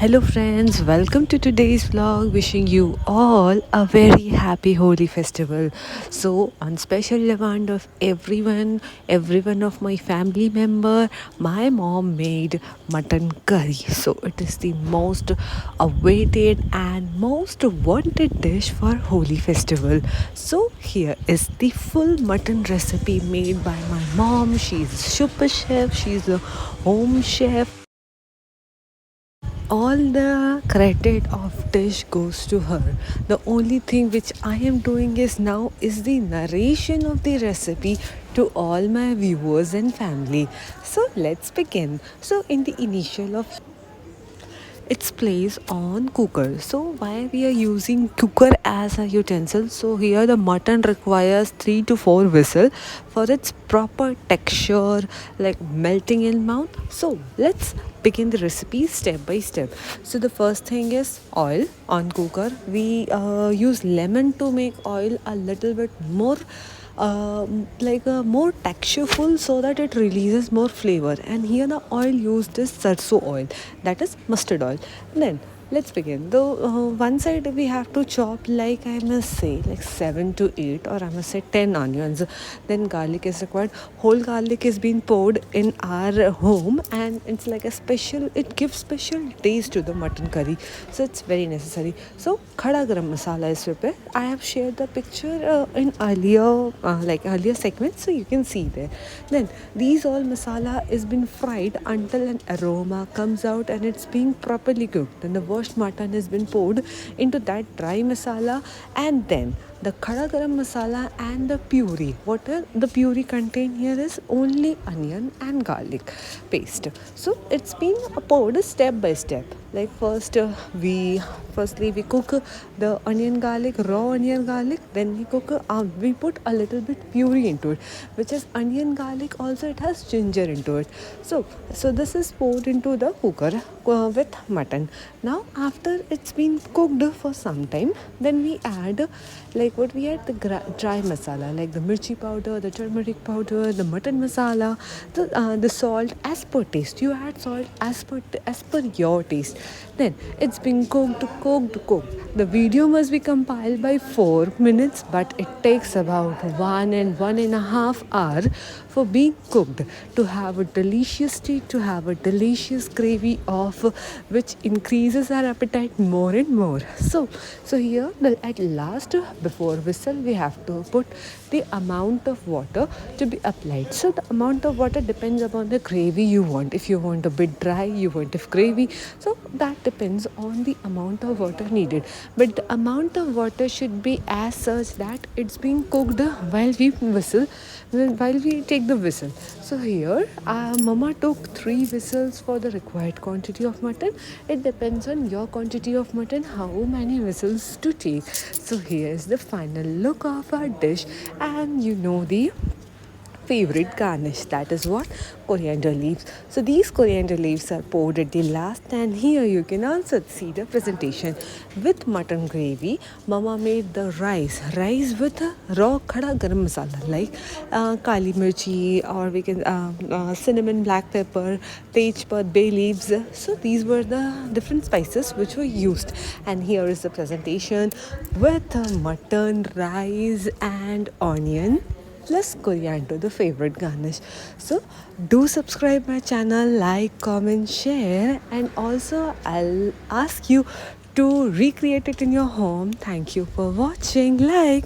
Hello, friends, welcome to today's vlog. Wishing you all a very happy Holi festival. So, on special demand of everyone of my family member, my mom made mutton curry. So, it is the most awaited and most wanted dish for Holi festival. So, here is the full mutton recipe made by my mom. She's a super chef, she's a home chef. All the credit of dish goes to her. The only thing which I am doing is now is the narration of the recipe to all my viewers and family. So let's begin. So in the initial of its place on cooker. So why we are using cooker as a utensil? So here the mutton requires 3 to 4 whistle for its proper texture, like melting in mouth. So let's begin the recipe step by step. So the first thing is oil on cooker. We use lemon to make oil a little bit more like a more textureful, so that it releases more flavor. And here the oil used is sarso oil, that is mustard oil. Then let's begin. Though one side we have to chop, like I must say, like 7 to 8, or I must say 10 onions. Then garlic is required. Whole garlic is being poured in our home, and it's like a special, it gives special taste to the mutton curry, so it's very necessary. So khada garam masala is prepared. I have shared the picture in earlier segments, so you can see there. Then these all masala is been fried until an aroma comes out and it's being properly cooked. Then the washed mutton has been poured into that dry masala, and then the khada garam masala and the puree. What the puree contain here is only onion and garlic paste. So it's been poured step by step. Like firstly we cook the onion garlic, raw onion garlic. Then we put a little bit puree into it, which is onion garlic. Also it has ginger into it. So this is poured into the cooker with mutton. Now after it's been cooked for some time, then we add the dry masala, like the mirchi powder, the turmeric powder, the mutton masala, the salt as per taste. You add salt as per your taste. Then it's been cooked. The video must be compiled by 4 minutes, but it takes about 1 and 1.5 hours for being cooked, to have a delicious steak, to have a delicious gravy of which increases our appetite more and more. So here at last, before whistle, we have to put the amount of water to be applied. So the amount of water depends upon the gravy you want. If you want a bit dry, you want a gravy, so that depends on the amount of water needed. But the amount of water should be as such that it's being cooked while we take the whistle. So here mama took 3 whistles for the required quantity of mutton. It depends on your quantity of mutton how many whistles to take. So here is the final look of our dish, and you know the favorite garnish, that is what? Coriander leaves. So these coriander leaves are poured at the last, and here you can also see the presentation with mutton gravy. Mama made the rice with raw khada garam masala, like kali mirchi, or we can cinnamon, black pepper, tejpat, bay leaves. So these were the different spices which were used, and here is the presentation with mutton, rice and onion plus coriander, the favorite garnish. So do subscribe my channel, like, comment, share, and also I'll ask you to recreate it in your home. Thank you for watching. Like